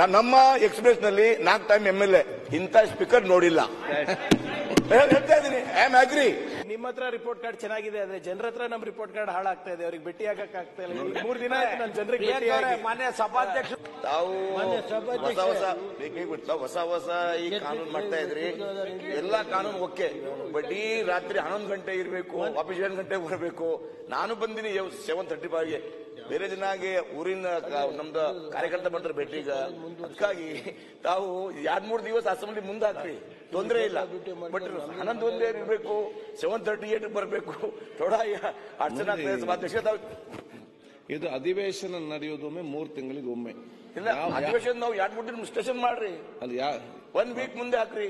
ನಮ್ಮ ಎಕ್ಸ್ಪ್ರೆಸ್ ನಲ್ಲಿ 4 time MLA ಇಂಥ ಸ್ಪೀಕರ್ ನೋಡಿಲ್ಲ. ಹೇಳ್ತಾ ಇದೀನಿ, ಐ ಆಮ್ ಅಗ್ರಿ. ನಿಮ್ಮ ಹತ್ರ ರಿಪೋರ್ಟ್ ಕಾರ್ಡ್ ಚೆನ್ನಾಗಿದೆ, ಆದ್ರೆ ಜನರ ಹತ್ರ ನಮ್ ರಿಪೋರ್ಟ್ ಕಾರ್ಡ್ ಹಾಳಾಗ್ತಾ ಇದೆ. ಅವ್ರಿಗೆ ಭೇಟಿ ಆಗಕ್ ಆಗ್ತಾ ಇಲ್ಲ. 3 ದಿನ ಆಯ್ತು ನಾನು ಜನರಿಗೆ ಮಾನ್ಯ ಸಭಾಧ್ಯಕ್ಷ ತಾವು ಹೊಸ ಈ ಕಾನೂನು ಮಾಡ್ತಾ ಇದ್ರಿ. ಎಲ್ಲಾ ಕಾನೂನು ಓಕೆ, ಬಟ್ ಈ ರಾತ್ರಿ 11 ಗಂಟೆ ಇರಬೇಕು, ವಾಪಸ್ 7 ಗಂಟೆಗೆ ಬರಬೇಕು. ನಾನು ಬಂದಿನಿ 7:35ಗೆ. ಬೇರೆ ಜನಾಗೆ ಊರಿನ ನಮ್ದು ಕಾರ್ಯಕರ್ತ ಬಂದ್ರೆ ಭೇಟಿಗ. ಅದಕ್ಕಾಗಿ ತಾವು 2-3 ದಿವಸ ಅಸೆಂಬ್ಲಿ ಮುಂದೆ ಹಾಕ್ರಿ, ತೊಂದರೆ ಇಲ್ಲ. ಬಟ್ 11 ಒಂದೇ ಇರಬೇಕು, 7:38 ಬರಬೇಕು. ಥೋಡಾ ಅಡಚಣೆ ಆಗ್ತದೆ ಸಭಾಧ್ಯಕ್ಷ. ಇದು ಅಧಿವೇಶನ ನಡೆಯೋದೊಮ್ಮೆ 3 ತಿಂಗಳಿಗೆ ಒಮ್ಮೆ. ಇಲ್ಲ, ಅಧಿವೇಶನ ನಾವು 2-3 ದಿನ ಸ್ಟೇಷನ್ ಮಾಡ್ರಿ, ಅಲ್ಲಿ 1 ವೀಕ್ ಮುಂದೆ ಹಾಕ್ರಿ.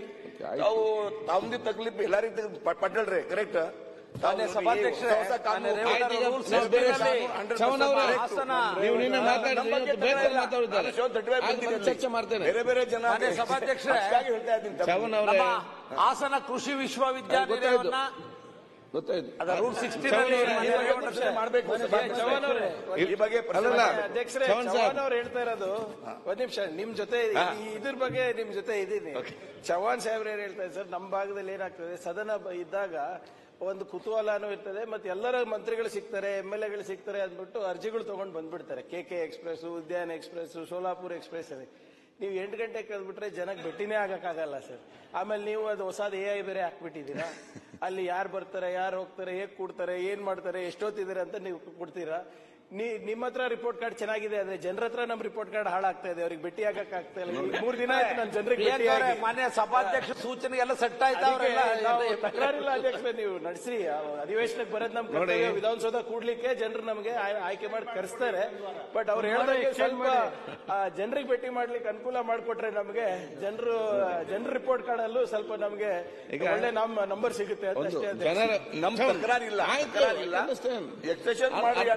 ತಾವು ತಾವ್ದಿ ತಕ್ಲೀಫ್ ಎಲ್ಲಾರಿಗೆ ಪಟ್ಟಳ್ರಿ. ಕರೆಕ್ಟ್. ಚರ್ಚೆ ಮಾಡ್ತೇನೆ. ಬೇರೆ ಬೇರೆ ಜನ ಸಭಾಧ್ಯಕ್ಷ ಹಾಸನ ಕೃಷಿ ವಿಶ್ವವಿದ್ಯಾಲಯವನ್ನ ರೂಲ್ 16 ಮಾಡಬೇಕು. ಈ ಬಗ್ಗೆ ಅಧ್ಯಕ್ಷರೇ ಚವ್ಹಾಣ್ ಅವ್ರು ಹೇಳ್ತಾ ಇರೋದು, ಒಂದ್ ನಿಮಿಷ ನಿಮ್ ಜೊತೆ ಇದ್ರ ಬಗ್ಗೆ ನಿಮ್ ಜೊತೆ ಇದ್ದೀನಿ. ಚವ್ಹಾಣ್ ಸಾಹೇಬ್ರು ಏನ್ ಹೇಳ್ತಾರೆ ಸರ್, ನಮ್ಮ ಭಾಗದಲ್ಲಿ ಏನಾಗ್ತದೆ, ಸದನ ಇದ್ದಾಗ ಒಂದು ಕುತೂಹಲನೂ ಇರ್ತದೆ, ಮತ್ತೆ ಎಲ್ಲರ ಮಂತ್ರಿಗಳು ಸಿಗ್ತಾರೆ, MLAಗಳು ಸಿಗ್ತಾರೆ ಅಂದ್ಬಿಟ್ಟು ಅರ್ಜಿಗಳು ತಗೊಂಡು ಬಂದ್ಬಿಡ್ತಾರೆ. KK ಎಕ್ಸ್ಪ್ರೆಸ್, ಉದ್ಯಾನ ಎಕ್ಸ್ಪ್ರೆಸ್, ಸೋಲಾಪುರ್ ಎಕ್ಸ್ಪ್ರೆಸ್ ಅಲ್ಲಿ ನೀವು 8 ಗಂಟೆಗೆ ಕಳೆದ್ಬಿಟ್ರೆ ಜನಕ್ಕೆ ಭೇಟಿನೇ ಆಗಕ್ಕಾಗಲ್ಲ ಸರ್. ಆಮೇಲೆ ನೀವು ಅದು ಹೊಸದು AI ಬೇರೆ ಹಾಕ್ಬಿಟ್ಟಿದ್ದೀರಾ. ಅಲ್ಲಿ ಯಾರು ಬರ್ತಾರೆ, ಯಾರು ಹೋಗ್ತಾರೆ, ಹೇಗ್ ಕೂಡ್ತಾರೆ, ಏನ್ ಮಾಡ್ತಾರೆ, ಎಷ್ಟೊತ್ತಿದ್ದಾರೆ ಅಂತ ನೀವು ಕೊಡ್ತೀರಾ. ನಿಮ್ಮ ಹತ್ರ ರಿಪೋರ್ಟ್ ಕಾರ್ಡ್ ಚೆನ್ನಾಗಿದೆ, ಆದ್ರೆ ಜನರ ಹತ್ರ ನಮ್ ರಿಪೋರ್ಟ್ ಕಾರ್ಡ್ ಹಾಳಾಗ್ತಾ ಇದೆ. ಅವ್ರಿಗೆ ಭೇಟಿ ಆಗಕ್ ಆಗ್ತಾ ಇಲ್ಲ. 3 ದಿನ ಆಯ್ತು ನಾನು ಜನರಿಗೆ ಮಾನ್ಯ ಸಭಾಧ್ಯಕ್ಷ ಸೂಚನೆ ಎಲ್ಲ ಸೆಟ್ ಆಯ್ತಾ? ತಕರಾರಿಲ್ಲ ಅಧ್ಯಕ್ಷರೇ, ನೀವು ನಡೆಸಿ. ಅಧಿವೇಶನಕ್ಕೆ ಬರೋದು ನಮ್ ಕರ್ತವ್ಯ. ವಿಧಾನಸೌಧ ಕೂಡ್ಲಿಕ್ಕೆ ಜನರು ನಮಗೆ ಆಯ್ಕೆ ಮಾಡಿ ಕರೆಸ್ತಾರೆ. ಬಟ್ ಅವ್ರು ಹೇಳಿದಾಗ ಸ್ವಲ್ಪ ಜನರಿಗೆ ಭೇಟಿ ಮಾಡ್ಲಿಕ್ಕೆ ಅನುಕೂಲ ಮಾಡಿಕೊಟ್ರೆ ನಮಗೆ ಜನರ ರಿಪೋರ್ಟ್ ಕಾರ್ಡ್ ಅಲ್ಲೂ ಸ್ವಲ್ಪ ನಮಗೆ ಒಳ್ಳೆ ನಂಬರ್ ಸಿಗುತ್ತೆ ಅಂತ ಅಷ್ಟೇ. ನಮ್ ತಕರಾರಿಲ್ಲ, ಎಕ್ಸ್ಟೆನ್ಷನ್ ಮಾಡಿ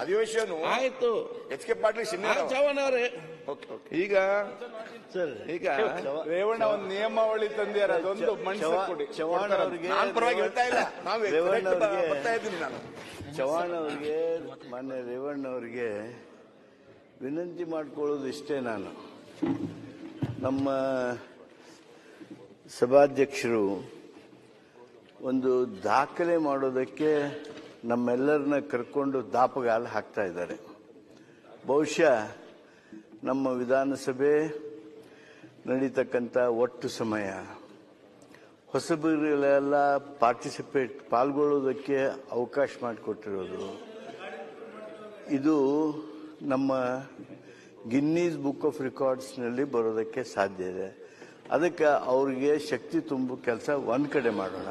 ಅಧಿವೇಶನ ಆಯ್ತು. HK ಪಾಟೀಲ್ ಚವ್ಹಾಣ್ ಅವರೇ, ಈಗ ರೇವಣ್ಣ ಒಂದು ನಿಯಮಾವಳಿ ತಂದಿದ್ದಾರೆ, ಅದೊಂದು ಮನಸ್ಸು ಚವ್ಹಾಣ್ ಅವರಿಗೆ ನಾನು ಪರವಾಗಿ ಹೇಳ್ತಾ ಇಲ್ಲ, ಬರ್ತಾ ಇದ್ದೀನಿ ನಾನು. ಚವ್ಹಾಣ್ ಅವರಿಗೆ, ಮಾನ್ಯ ರೇವಣ್ಣ ಅವರಿಗೆ ವಿನಂತಿ ಮಾಡಿಕೊಳ್ಳೋದು ಇಷ್ಟೇ. ನಾನು ನಮ್ಮ ಸಭಾಧ್ಯಕ್ಷರು ಒಂದು ದಾಖಲೆ ಮಾಡೋದಕ್ಕೆ ನಮ್ಮೆಲ್ಲರನ್ನ ಕರ್ಕೊಂಡು ದಾಪಗಾಲ ಹಾಕ್ತಾ ಇದ್ದಾರೆ. ಬಹುಶಃ ನಮ್ಮ ವಿಧಾನಸಭೆ ನಡೀತಕ್ಕಂಥ ಒಟ್ಟು ಸಮಯ ಹೊಸಬರಿಗೆಲ್ಲ ಪಾಲ್ಗೊಳ್ಳೋದಕ್ಕೆ ಅವಕಾಶ ಮಾಡಿಕೊಟ್ಟಿರೋದು, ಇದು ನಮ್ಮ ಗಿನ್ನೀಸ್ ಬುಕ್ ಆಫ್ ರೆಕಾರ್ಡ್ಸ್ನಲ್ಲಿ ಬರೋದಕ್ಕೆ ಸಾಧ್ಯ ಇದೆ. ಅದಕ್ಕೆ ಅವ್ರಿಗೆ ಶಕ್ತಿ ತುಂಬೋ ಕೆಲಸ ಒಂದು ಕಡೆ ಮಾಡೋಣ.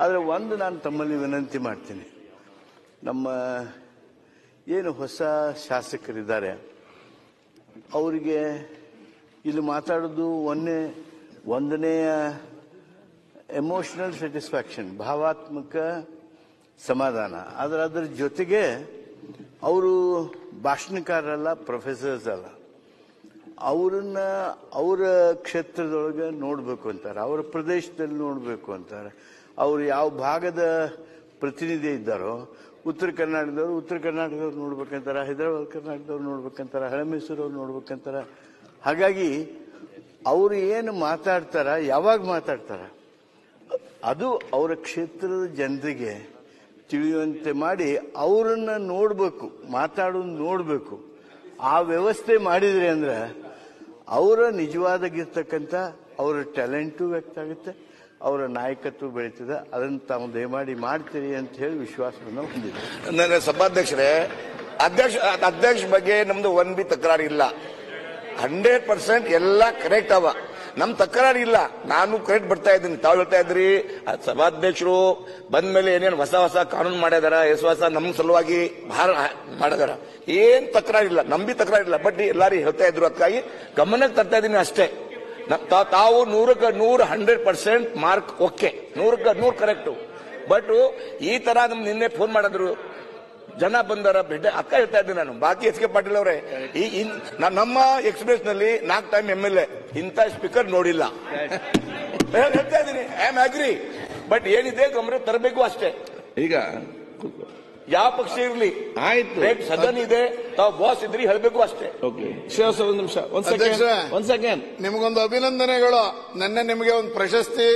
ಆದರೆ ಒಂದು ನಾನು ತಮ್ಮಲ್ಲಿ ವಿನಂತಿ ಮಾಡ್ತೀನಿ, ನಮ್ಮ ಏನು ಹೊಸ ಶಾಸಕರಿದ್ದಾರೆ ಅವರಿಗೆ ಇಲ್ಲಿ ಮಾತಾಡೋದು ಒಂದನೆಯ ಎಮೋಷನಲ್ ಸ್ಯಾಟಿಸ್ಫ್ಯಾಕ್ಷನ್, ಭಾವಾತ್ಮಕ ಸಮಾಧಾನ. ಆದರೆ ಅದರ ಜೊತೆಗೆ ಅವರು ಭಾಷಣಕಾರರಲ್ಲ, ಪ್ರೊಫೆಸರ್ಸ್ ಅಲ್ಲ. ಅವರನ್ನ ಅವರ ಕ್ಷೇತ್ರದೊಳಗೆ ನೋಡಬೇಕು ಅಂತಾರೆ, ಅವರ ಪ್ರದೇಶದಲ್ಲಿ ನೋಡಬೇಕು ಅಂತಾರೆ. ಅವರು ಯಾವ ಭಾಗದ ಪ್ರತಿನಿಧಿ ಇದ್ದಾರೋ, ಉತ್ತರ ಕರ್ನಾಟಕದವ್ರು ನೋಡ್ಬೇಕಂತಾರ, ಹೈದರಾಬಾದ್ ಕರ್ನಾಟಕದವ್ರು ನೋಡ್ಬೇಕಂತಾರ, ಹಳೆಮೈಸೂರವ್ರು ನೋಡ್ಬೇಕಂತಾರ. ಹಾಗಾಗಿ ಅವರು ಏನು ಮಾತಾಡ್ತಾರ, ಯಾವಾಗ ಮಾತಾಡ್ತಾರ, ಅದು ಅವರ ಕ್ಷೇತ್ರದ ಜನರಿಗೆ ತಿಳಿಯುವಂತೆ ಮಾಡಿ ಅವರನ್ನ ನೋಡ್ಬೇಕು, ಮಾತಾಡೋದು ನೋಡ್ಬೇಕು. ಆ ವ್ಯವಸ್ಥೆ ಮಾಡಿದ್ರಿ ಅಂದ್ರೆ ಅವರ ನಿಜವಾದಾಗಿರ್ತಕ್ಕಂಥ ಅವರ ಟ್ಯಾಲೆಂಟು ವ್ಯಕ್ತ ಆಗುತ್ತೆ, ಅವರ ನಾಯಕತ್ವ ಬೆಳೀತದೆ. ಅದನ್ನು ತಾವು ದಯಮಾಡಿ ಮಾಡ್ತೀರಿ ಅಂತ ಹೇಳಿ ವಿಶ್ವಾಸವನ್ನು ಹೊಂದಿದೆ. ನನ್ನ ಸಭಾಧ್ಯಕ್ಷರೇ, ಅಧ್ಯಕ್ಷ ಬಗ್ಗೆ ನಮ್ದು 1 ಬಿ ತಕರಾರು ಇಲ್ಲ. 100% ಎಲ್ಲ ಕರೆಕ್ಟ್ ಅವ. ನಮ್ ತಕರಾರು ಇಲ್ಲ. ನಾನು ಕರೆಕ್ಟ್ ಬರ್ತಾ ಇದ್ದೀನಿ. ತಾವು ಹೇಳ್ತಾ ಇದ್ರಿ ಸಭಾಧ್ಯಕ್ಷರು ಬಂದ ಮೇಲೆ ಏನೇನು ಹೊಸ ಕಾನೂನು ಮಾಡಿದಾರ, ಹೊಸ ನಮ್ ಸಲುವಾಗಿ ಭಾರ ಮಾಡಿದಾರ, ಏನ್ ತಕರಾರಿಲ್ಲ, ನಂಬಿ ತಕರಾರಿಲ್ಲ. ಬಟ್ ಎಲ್ಲಾರು ಹೇಳ್ತಾ ಇದ್ರು, ಅದಕ್ಕಾಗಿ ಗಮನಕ್ಕೆ ತರ್ತಾ ಇದ್ದೀನಿ ಅಷ್ಟೇ. ತಾವು 100ಕ್ಕೆ 100% ಮಾರ್ಕ್ ಓಕೆ, 100ಕ್ಕೆ 100 ಕರೆಕ್ಟ್. ಬಟ್ ಈ ತರ ನಮ್ ನಿನ್ನೆ ಫೋನ್ ಮಾಡಿದ್ರು, ಜನ ಬಂದಾರ ಭೇಟಿ ಅಕ್ಕ ಹೇಳ್ತಾ ಇದ್ದೀನಿ ನಾನು. ಬಾಕಿ HK ಪಾಟೀಲ್ ಅವರೇ, ನಮ್ಮ ಎಕ್ಸ್ಪ್ರೆಸ್ ನಲ್ಲಿ 4 ಟೈಮ್ MLA ಇಂಥ ಸ್ಪೀಕರ್ ನೋಡಿಲ್ಲ. ಹೇಳ್ತಾ ಇದ್ದೀನಿ, ಐ ಆಮ್ ಅಗ್ರಿ. ಬಟ್ ಏನಿದೆ ಗಮನ ತರಬೇಕು ಅಷ್ಟೇ. ಈಗ ಯಾವ ಪಕ್ಷ ಇರ್ಲಿ, ಆಯ್ತು. ಸದನ್ ಇದೆ, ತಾವು ಬಾಸ್ ಇದ್ರಿ ಹೇಳ್ಬೇಕು ಅಷ್ಟೇ. ಓಕೆ ಶ್ರೀನಿವಾಸ ಒಂದು ನಿಮಿಷ, ಒಂದ್ ಸೆಕೆಂಡ್. ನಿಮಗೊಂದು ಅಭಿನಂದನೆಗಳು. ನಿನ್ನೆ ನಿಮಗೆ ಒಂದು ಪ್ರಶಸ್ತಿ